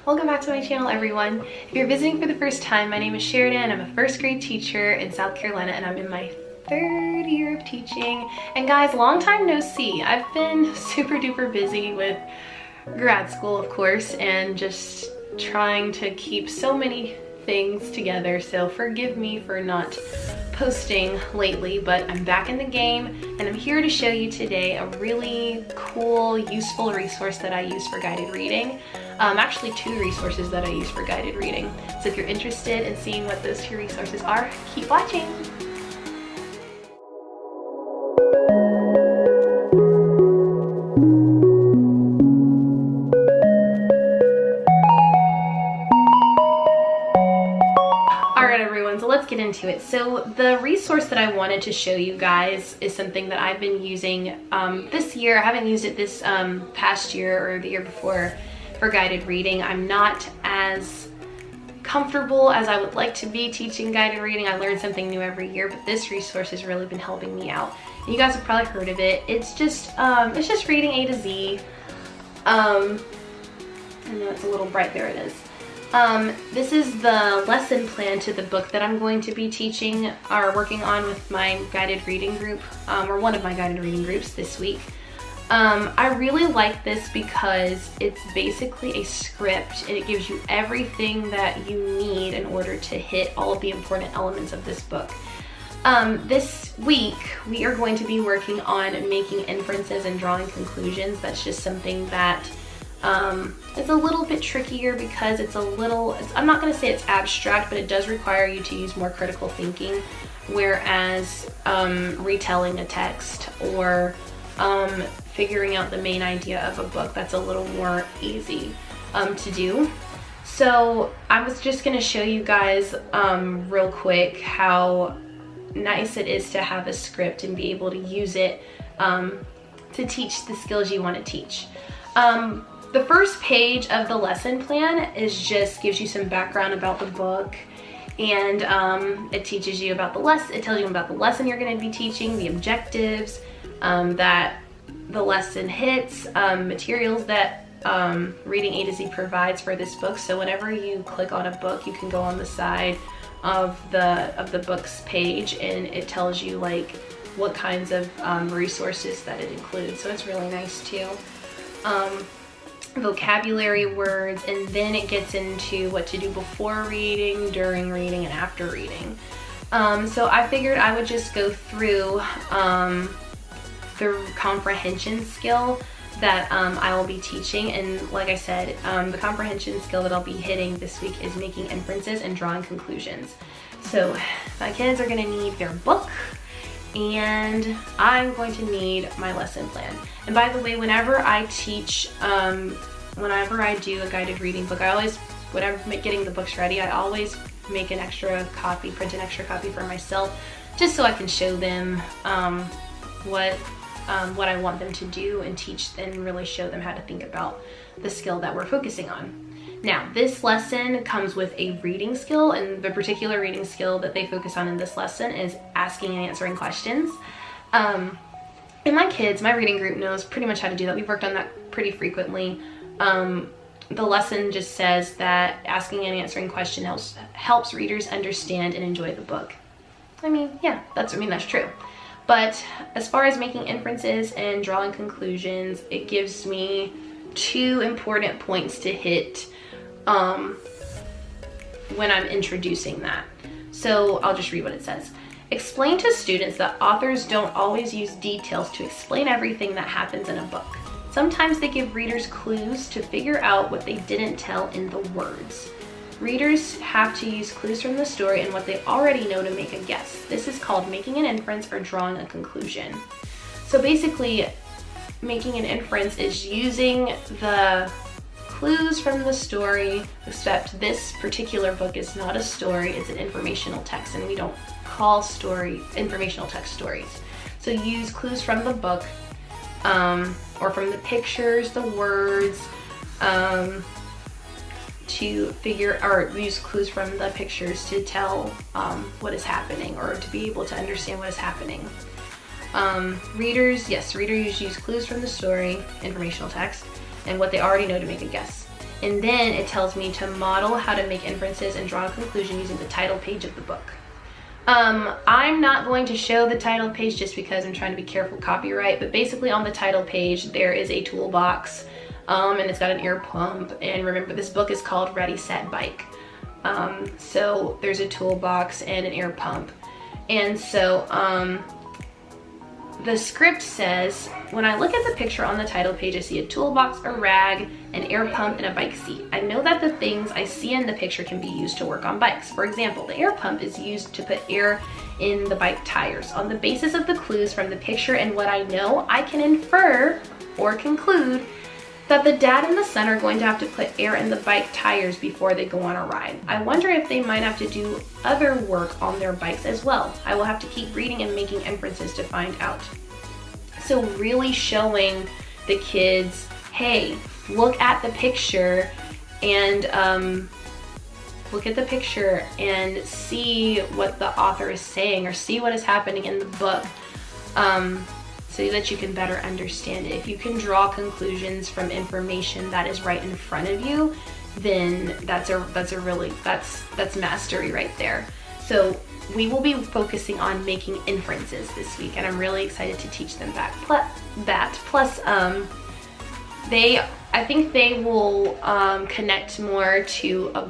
Welcome back to my channel, everyone. If you're visiting for the first time, my name is Sheridan. I'm a first grade teacher in South Carolina and I'm in my third year of teaching. And guys, long time no see. I've been super duper busy with grad school, of course, and just trying to keep so many things together. So forgive me for not posting lately, but I'm back in the game and I'm here to show you today a really cool, useful resource that I use for guided reading. Actually two resources that I use for guided reading. So if you're interested in seeing what those two resources are, keep watching. Alright everyone, so let's get into it. So the resource that I wanted to show you guys is something that I've been using this year. I haven't used it this past year or the year before for guided reading. I'm not as comfortable as I would like to be teaching guided reading. I learn something new every year, but this resource has really been helping me out. And you guys have probably heard of it. It's just reading A to Z. I know it's a little bright, there it is. This is the lesson plan to the book that I'm going to be teaching or working on with my guided reading group, or one of my guided reading groups this week. I really like this because it's basically a script and it gives you everything that you need in order to hit all of the important elements of this book. This week we are going to be working on making inferences and drawing conclusions. That's just something that it's a little bit trickier because I'm not going to say it's abstract, but it does require you to use more critical thinking, whereas retelling a text or figuring out the main idea of a book, that's a little more easy to do. So I was just going to show you guys real quick how nice it is to have a script and be able to use it to teach the skills you want to teach. The first page of the lesson plan gives you some background about the book, and it teaches you about the lesson. It tells you about the lesson you're going to be teaching, the objectives that the lesson hits, materials that Reading A to Z provides for this book. So whenever you click on a book, you can go on the side of the book's page, and it tells you like what kinds of resources that it includes. So it's really nice too. Vocabulary words, and then it gets into what to do before reading, during reading, and after reading. So I figured I would just go through the comprehension skill that I will be teaching. And like I said, the comprehension skill that I'll be hitting this week is making inferences and drawing conclusions. So my kids are going to need their book, and I'm going to need my lesson plan. And by the way, whenever I teach, whenever I do a guided reading book, whenever I'm getting the books ready, I always make an extra copy, print an extra copy for myself, just so I can show them what I want them to do and teach, and really show them how to think about the skill that we're focusing on. Now, this lesson comes with a reading skill, and the particular reading skill that they focus on in this lesson is asking and answering questions. And my reading group knows pretty much how to do that. We've worked on that pretty frequently. The lesson just says that asking and answering questions helps readers understand and enjoy the book. I mean, yeah, that's true. But as far as making inferences and drawing conclusions, it gives me two important points to hit when I'm introducing that. So I'll just read what it says. Explain to students that authors don't always use details to explain everything that happens in a book. Sometimes they give readers clues to figure out what they didn't tell in the words. Readers have to use clues from the story and what they already know to make a guess. This is called making an inference or drawing a conclusion. So basically, making an inference is using the clues from the story, except this particular book is not a story, it's an informational text, and we don't call informational text stories. So use clues from the book, or from the pictures, the words, to use clues from the pictures to tell what is happening, or to be able to understand what is happening. Readers use clues from the story, informational text, and what they already know to make a guess. And then it tells me to model how to make inferences and draw a conclusion using the title page of the book. I'm not going to show the title page just because I'm trying to be careful copyright, but basically on the title page there is a toolbox, and it's got an air pump, and remember this book is called Ready, Set, Bike. So there's a toolbox and an air pump. And so the script says, when I look at the picture on the title page, I see a toolbox, a rag, an air pump, and a bike seat. I know that the things I see in the picture can be used to work on bikes. For example, the air pump is used to put air in the bike tires. On the basis of the clues from the picture and what I know, I can infer or conclude that the dad and the son are going to have to put air in the bike tires before they go on a ride. I wonder if they might have to do other work on their bikes as well. I will have to keep reading and making inferences to find out. So really showing the kids, hey, look at the picture and see what the author is saying, or see what is happening in the book. So that you can better understand it. If you can draw conclusions from information that is right in front of you, then that's mastery right there. So we will be focusing on making inferences this week, and I'm really excited to teach them that. Plus, I think they will connect more to a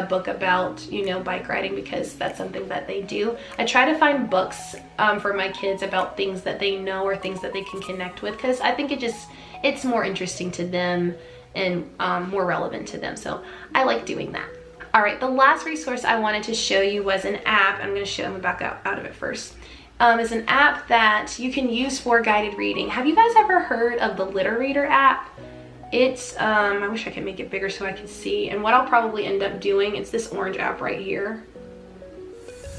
book about, you know, bike riding, because that's something that they do. I try to find books for my kids about things that they know or things that they can connect with, because I think it's more interesting to them and more relevant to them. So I like doing that. All right, the last resource I wanted to show you was an app. I'm going to show them back out of it first. Is an app that you can use for guided reading. Have you guys ever heard of the Litter Reader app? It's, I wish I could make it bigger so I could see. And what I'll probably end up doing, it's this orange app right here.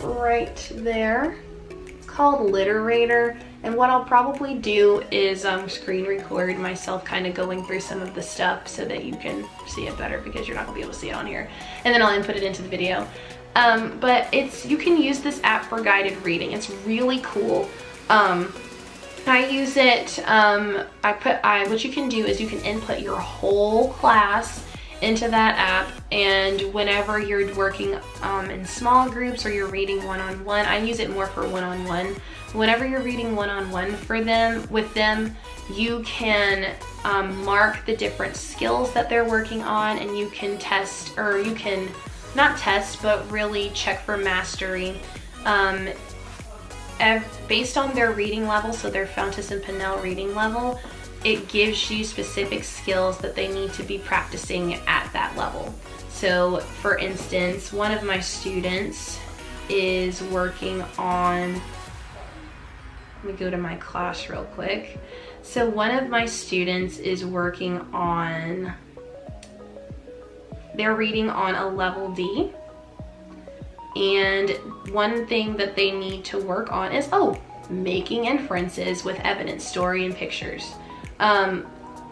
Right there. It's called Litter Reader. And what I'll probably do is screen record myself kind of going through some of the stuff so that you can see it better, because you're not gonna be able to see it on here. And then I'll input it into the video. But you can use this app for guided reading. It's really cool. I use it, what you can do is you can input your whole class into that app, and whenever you're working in small groups or you're reading one-on-one, I use it more for one-on-one. Whenever you're reading one-on-one with them, you can mark the different skills that they're working on, and you can test, or you can not test, but really check for mastery. Based on their reading level, so their Fountas and Pinnell reading level, it gives you specific skills that they need to be practicing at that level. So for instance, one of my students is working on, let me go to my class real quick. So one of my students is working on, they're reading on a level D. And one thing that they need to work on is, making inferences with evidence, story, and pictures.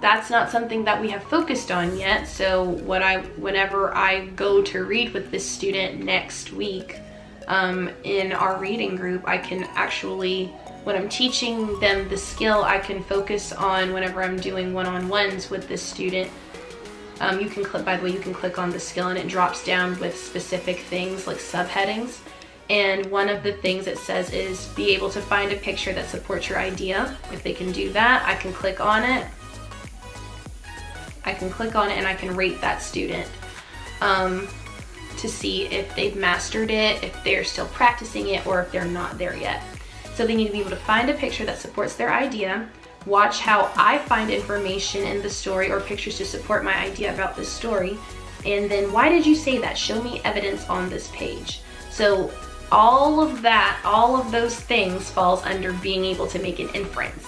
That's not something that we have focused on yet. So whenever I go to read with this student next week in our reading group, I can actually, when I'm teaching them the skill, I can focus on whenever I'm doing one-on-ones with this student. You can click, by the way, you can click on the skill and it drops down with specific things like subheadings. And one of the things it says is be able to find a picture that supports your idea. If they can do that, I can click on it. And I can rate that student to see if they've mastered it, if they're still practicing it, or if they're not there yet. So they need to be able to find a picture that supports their idea, watch how I find information in the story or pictures to support my idea about this story, and then why did you say that? Show me evidence on this page. So all of that, all of those things falls under being able to make an inference.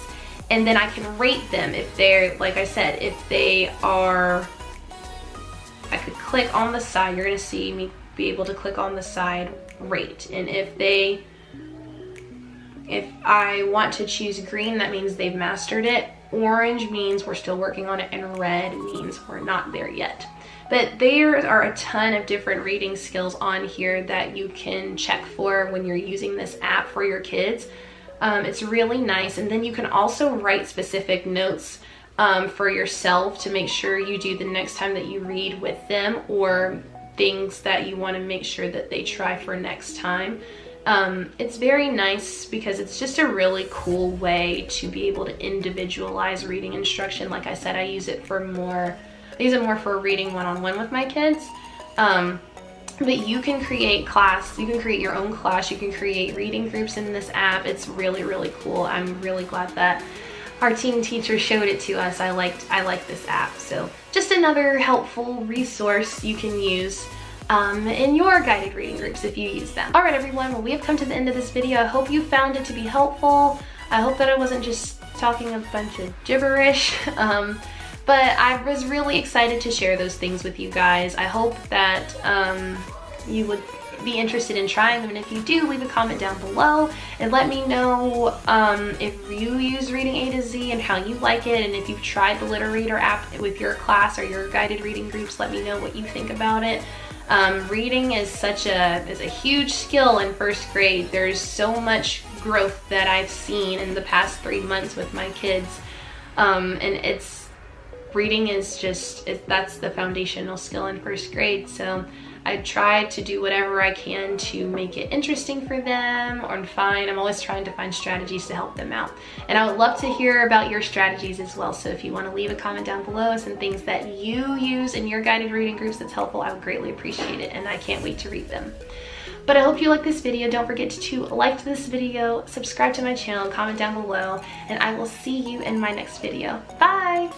And then I can rate them if they're, like I said, if they are, I could click on the side, you're gonna see me be able to click on the side, rate. And if I want to choose green, that means they've mastered it. Orange means we're still working on it, and red means we're not there yet. But there are a ton of different reading skills on here that you can check for when you're using this app for your kids. It's really nice. And then you can also write specific notes for yourself to make sure you do the next time that you read with them, or things that you want to make sure that they try for next time. It's very nice because it's just a really cool way to be able to individualize reading instruction. Like I said, I use it more for reading one-on-one with my kids. But you can create your own class, you can create reading groups in this app. It's really, really cool. I'm really glad that our teen teacher showed it to us. I like this app. So just another helpful resource you can use in your guided reading groups if you use them. All right, everyone, well, we have come to the end of this video. I hope you found it to be helpful. I hope that I wasn't just talking a bunch of gibberish. But I was really excited to share those things with you guys. I hope that you would be interested in trying them, and if you do, leave a comment down below and let me know if you use Reading A to Z and how you like it, and if you've tried the Litter Reader app with your class or your guided reading groups, let me know what you think about it. Reading is a huge skill in first grade. There's so much growth that I've seen in the past 3 months with my kids, and reading is that's the foundational skill in first grade. So I try to do whatever I can to make it interesting for them, I'm always trying to find strategies to help them out. And I would love to hear about your strategies as well. So if you want to leave a comment down below, some things that you use in your guided reading groups that's helpful, I would greatly appreciate it, and I can't wait to read them. But I hope you like this video. Don't forget to like this video, subscribe to my channel, comment down below, and I will see you in my next video. Bye!